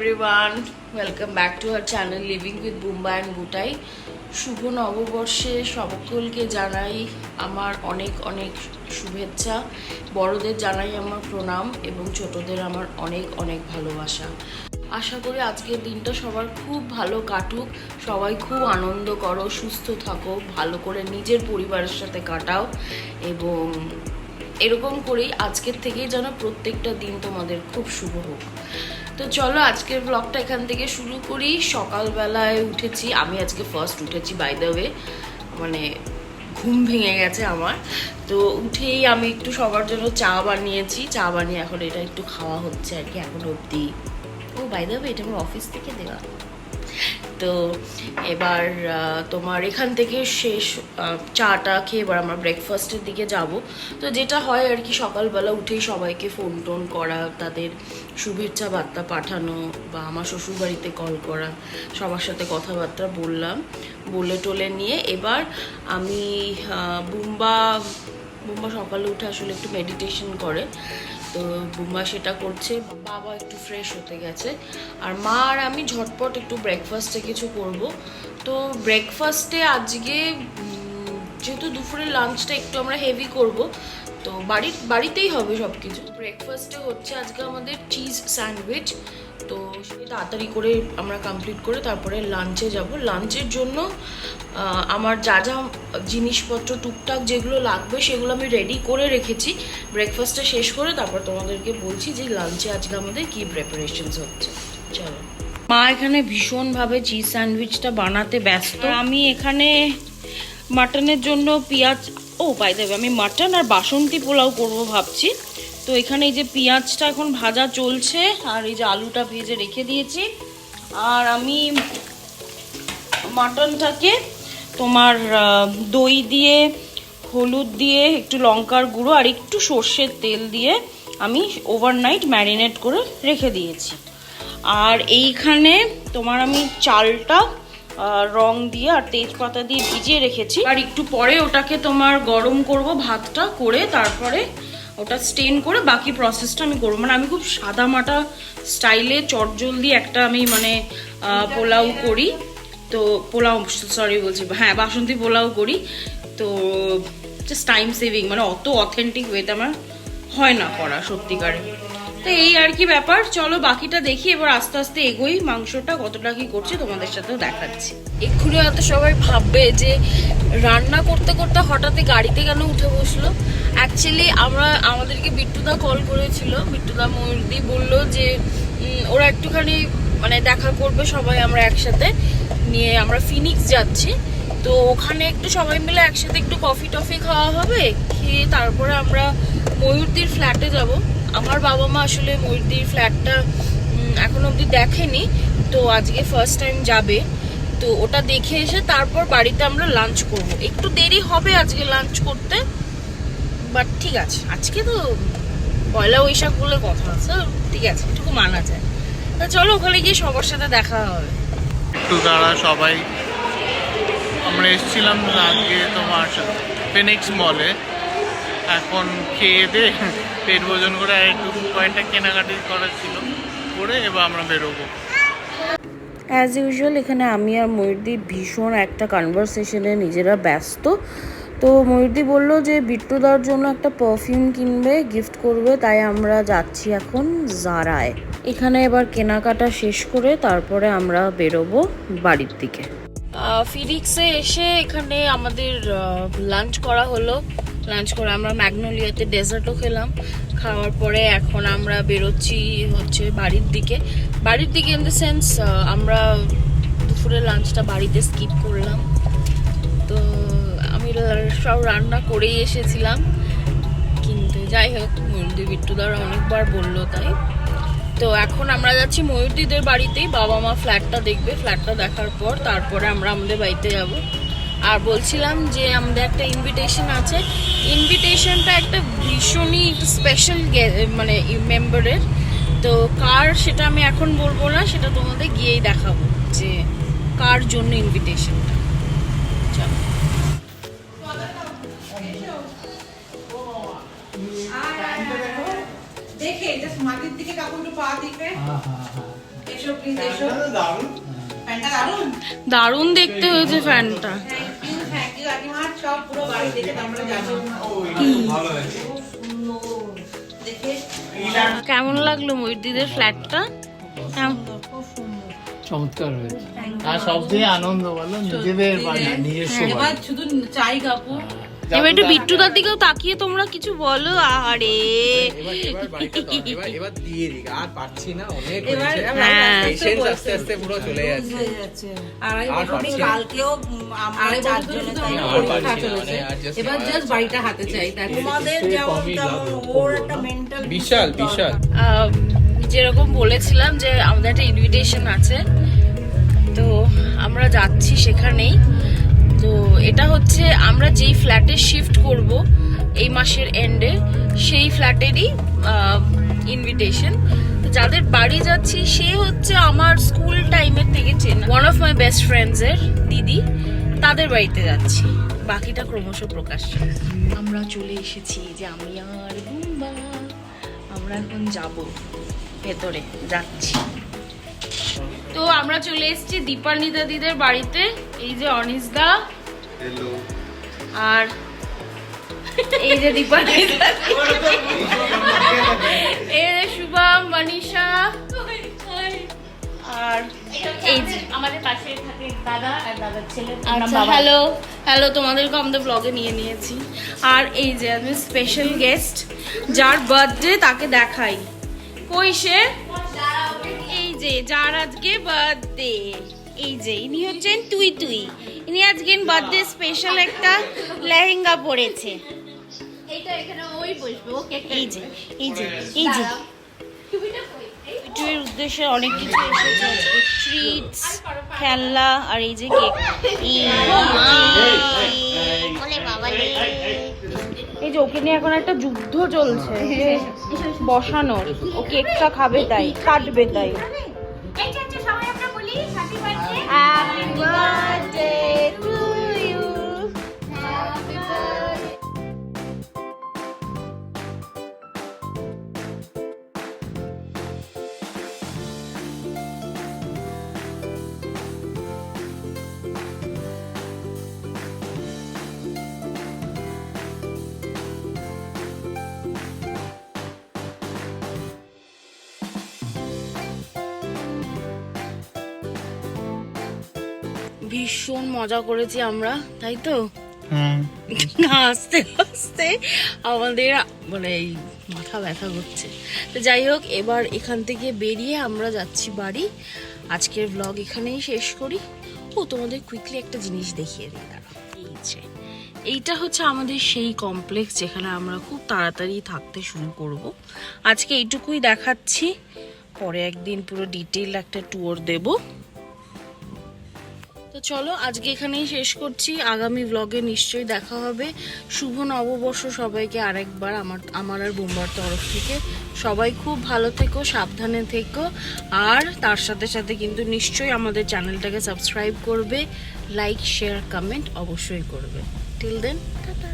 everyone, welcome back to our channel Living with Boomba and Butai. শুভ নববর্ষে সকলকে জানাই আমার অনেক অনেক শুভেচ্ছা। বড়দের জানাই আমার প্রণাম এবং ছোটদের আমার অনেক অনেক ভালোবাসা। আশা করি আজকের দিনটা সবার খুব ভালো কাটুক, সবাই খুব আনন্দ করো, সুস্থ থাকো, ভালো করে নিজের পরিবারের সাথে কাটাও এবং এরকম করেই আজকের থেকেই যেন প্রত্যেকটা দিন তোমাদের খুব শুভ হোক। তো চলো আজকের ব্লগটা এখান থেকে শুরু করি। সকালবেলায় উঠেছি, আমি আজকে ফার্স্ট উঠেছি বাই দ্য ওয়ে, মানে ঘুম ভেঙে গেছে আমার। তো উঠেই আমি একটু সবার জন্য চা বানিয়েছি, চা বানিয়ে এখন এটা একটু খাওয়া হচ্ছে আর কি এখন অবধি। ও বাই দ্য ওয়ে এটা আমার অফিস থেকে দেওয়া। তো এবার তোমার এখান থেকে শেষ চাটা খেয়ে এবার আমরা ব্রেকফাস্টের দিকে যাব। তো যেটা হয় আর কি, সকালবেলা উঠেই সবাইকে ফোন টোন করা, তাদের শুভেচ্ছা বার্তা পাঠানো বা আমার শ্বশুরবাড়িতে কল করা, সবার সাথে কথাবার্তা বললাম, বলে টোলে নিয়ে এবার আমি বুম্বা সকালে উঠে আসলে একটু মেডিটেশন করে, তো বুম্বা সেটা করছে, বাবা একটু ফ্রেশ হতে গেছে, আর মা আর আমি ঝটপট একটু ব্রেকফাস্টে কিছু করব। তো ব্রেকফাস্টে আজকে যেহেতু দুপুরের লাঞ্চটা একটু আমরা হেভি করব, তো বাড়িতেই হবে সব কিছু। ব্রেকফাস্টে হচ্ছে আজকে আমাদের চিজ স্যান্ডউইচ, তো সেটা তাড়াতাড়ি করে আমরা কমপ্লিট করে তারপরে লাঞ্চে যাব। লাঞ্চের জন্য আমার যা যা জিনিসপত্র টুকটাক যেগুলো লাগবে সেগুলো আমি রেডি করে রেখেছি। ব্রেকফাস্টটা শেষ করে তারপর তোমাদেরকে বলছি যে লাঞ্চে আজকে আমাদের কী প্রিপারেশনস হচ্ছে। চলো, মা এখানে ভীষণভাবে চিজ স্যান্ডউইচটা বানাতে ব্যস্ত। আমি এখানে মাটনের জন্য পেঁয়াজ, বাই দ্য ওয়ে আমি মাটন আর বাসন্তী পোলাও করবো ভাবছি। তো এখানে এই যে পেঁয়াজটা এখন ভাজা চলছে আর এই যে আলুটা ভেজে রেখে দিয়েছি, আর আমি মাটনটাকে তোমার দই দিয়ে, হলুদ দিয়ে, একটু লঙ্কার গুঁড়ো আর একটু সর্ষের তেল দিয়ে আমি ওভারনাইট ম্যারিনেট করে রেখে দিয়েছি। আর এইখানে তোমার আমি চালটা রং দিয়ে আর তেজপাতা দিয়ে ভিজিয়ে রেখেছি, আর একটু পরে ওটাকে তোমার গরম করব, ভাতটা করে তারপরে ওটা স্টেন করে বাকি প্রসেসটা আমি করবো। মানে আমি খুব সাদা মাটা স্টাইলে চটজলদি একটা আমি মানে পোলাও করি, তো পোলাও হ্যাঁ বাসন্তী পোলাও করি, তো জাস্ট টাইম সেভিং, মানে অত অথেন্টিক ওয়েতে আমার হয় না করা সত্যিকারে। তো এই আর কি ব্যাপার। চলো বাকিটা দেখি, এবার আস্তে আস্তে এগোই, মাংসটা কতটা কি করছি তোমাদের সাথেও দেখাচ্ছি। এক্ষুনি হয়তো সবাই ভাববে যে রান্না করতে করতে হঠাৎই গাড়িতে কেন উঠে বসলো। অ্যাকচুয়ালি আমাদেরকে বিট্টুদা কল করেছিল, বিট্টুদা ময়ূরদি বললো যে ওরা একটুখানি মানে দেখা করবে সবাই, আমরা একসাথে নিয়ে আমরা ফিনিক্স যাচ্ছি, তো ওখানে একটু সবাই মিলে একসাথে একটু কফি টফি খাওয়া হবে, খেয়ে তারপরে আমরা ময়ূরদির ফ্ল্যাটে যাব। আমার বাবা মা আসলে ময়ূরদির ফ্ল্যাটটা এখনো অবধি দেখেনি, তো আজকে ফার্স্ট টাইম যাবে, তো ওটা দেখে এসে তারপর বাড়িতে আমরা লাঞ্চ করব। একটু দেরি হবে আজকে লাঞ্চ করতে, বাট ঠিক আছে, আজকে তো পয়লা বৈশাখ বলে কথা আছে, ঠিক আছে এটুকু মানা যায়। তা চলো ওখানে গিয়ে সবার সাথে দেখা হবে। একটু তারা সবাই আমরা এসেছিলাম আজকে তোমার ফিনিক্স মলে, এখন খেয়ে দিয়ে পেট ভোজন করে আর একটু কয়েকটা কেনাকাটি করার ছিল করে এবার আমরা বেরোবো। অ্যাজ ইউজুয়াল এখানে আমি আর ময়ূরদি ভীষণ একটা কনভারসেশনে নিজেরা ব্যস্ত। তো ময়ূরদি বললো যে বিট্টুদার জন্য একটা পারফিউম কিনবে, গিফট করবে, তাই আমরা যাচ্ছি এখন জারায়। এখানে এবার কেনাকাটা শেষ করে তারপরে আমরা বেরোবো বাড়ির দিকে। ফিনিক্সে এসে এখানে আমাদের লাঞ্চ করা হলো, লাঞ্চ করে আমরা ম্যাগনোলিয়াতে ডেজার্টও খেলাম, খাওয়ার পরে এখন আমরা বেরোচ্ছি হচ্ছে বাড়ির দিকে ইন দ্য সেন্স আমরা দুপুরের লাঞ্চটা বাড়িতে স্কিপ করলাম। তো আমি সব রান্না করেই এসেছিলাম, কিন্তু যাই হোক ময়ূরদি বিট্টুদারা অনেকবার বললো তাই। তো এখন আমরা যাচ্ছি ময়ূরদিদের বাড়িতেই, বাবা মা ফ্ল্যাটটা দেখবে, ফ্ল্যাটটা দেখার পর তারপরে আমরা আমাদের বাড়িতে যাব। আর বলছিলাম যে আমাদের একটা ইনভিটেশন আছে, ইনভিটেশনটা একটা ভীষণই স্পেশাল মানে মেম্বারের, তো কার সেটা আমি এখন বলবো না, সেটা তোমাদের গিয়েই দেখাবো যে কার জন্য ইনভিটেশনটা। চলো দেখে জাস্ট মাটির দিকে কাপড়টা পা দিবে। দারুণ দেখতে হয়েছে ফ্যানটা। কেমন লাগলো ময়ূরদিদের ফ্ল্যাটটা? চমৎকার হয়েছে। আর সবচেয়ে আনন্দ বলো নিজেদের বাড়ি, নিজস্ব বাড়ি। এবার শুধু চাই কাপড়। এবার একটু বিট্টুদার দিকেও তাকিয়ে তোমরা কিছু বলো। আরে এবার দিয়ে দিক, আর পারছি না, অনেক এবার হ্যাঁ। পেশেন্স আস্তে আস্তে পুরো চলে যাচ্ছে। আর পারছি না। কালকেও আমরা চারজনে তাই আর পারছি না, মানে আর just এবার জাস্ট বাড়িটা হাতে চাই। তোমাদের যেমন তেমন ওর একটা মেন্টাল বিশাল বিশাল। যেরকম বলেছিলাম যে আমাদের একটা ইনভিটেশন আছে, তো আমরা যাচ্ছি সেখানেই। তো এটা হচ্ছে আমরা যেই ফ্ল্যাটে শিফট করব এই মাসের এন্ডে, সেই ফ্ল্যাটেরই ইনভিটেশন। যাদের বাড়ি যাচ্ছি সে হচ্ছে আমার স্কুল টাইমের থেকে চেনা ওয়ান অফ মাই বেস্ট ফ্রেন্ডসের দিদি, তাদের বাড়িতে যাচ্ছি। বাকিটা ক্রমশ প্রকাশ। আমরা চলে এসেছি যে আমি আর বুম্বা, আমরা এখন যাব ভেতরে, যাচ্ছি। তো আমরা চলে এসেছি দীপান্বিতা দিদের বাড়িতে। এই যে অনিশদা, আর এই যে দীপান্বিতা, এই যে শুভম, মনীষা, আর এই যে আমাদের পাশে থাকে দাদা আর দাদার ছেলে। হ্যালো হ্যালো, তোমাদেরকে আমাদের ব্লগে নিয়ে নিয়েছি। আর এই যে আমি স্পেশাল গেস্ট, যার বার্থডে তাকে দেখাই। কই সে? এই যে যার আজকে বার্থডে, এই যে ইনি হচ্ছেন তুই তুই। ইনি আজকে বার্থডে স্পেশাল একটা লেহেঙ্গা পরেছে। এইটা এখানে ওই বসবে, ওকে এই যে এই যে এই যে টুইর উদ্দেশ্যে অনেক কিছু এসেছে আজকে, ট্রিটস, খেলনা, আর এই যে কেক। এই যে ওকে নিয়ে এখন একটা যুদ্ধ চলছে যে বসানোর, ও কেকটা খাবে তাই, কাটবে তাই। সবাই আমরা বলি happy birthday. Happy birthday to you. ভীষণ মজা করেছি আমরা, তাই তো? আস্তে আস্তে আমাদের মানে এই মাথা ব্যথা করছে। তো যাই হোক, এবার এখান থেকে বেরিয়ে আমরা যাচ্ছি বাড়ি। আজকের ব্লগ এখানেই শেষ করি। ও তোমাদের কুইকলি একটা জিনিস দেখিয়ে দিই, দাঁড়াও। এই যে এইটা হচ্ছে আমাদের সেই কমপ্লেক্স যেখানে আমরা খুব তাড়াতাড়ি থাকতে শুরু করব। আজকে এইটুকুই দেখাচ্ছি, পরে একদিন পুরো ডিটেইল একটা ট্যুর দেব। তো চলো আজকে এখানেই শেষ করছি। আগামী ব্লগে নিশ্চয়ই দেখা হবে। শুভ নববর্ষ সবাইকে আরেকবার আমার আর বুম্বার তরফ থেকে। সবাই খুব ভালো থেকো, সাবধানে থেকো, আর তার সাথে সাথে কিন্তু নিশ্চয়ই আমাদের চ্যানেলটাকে সাবস্ক্রাইব করবে, লাইক শেয়ার কমেন্ট অবশ্যই করবে। Till then, tata.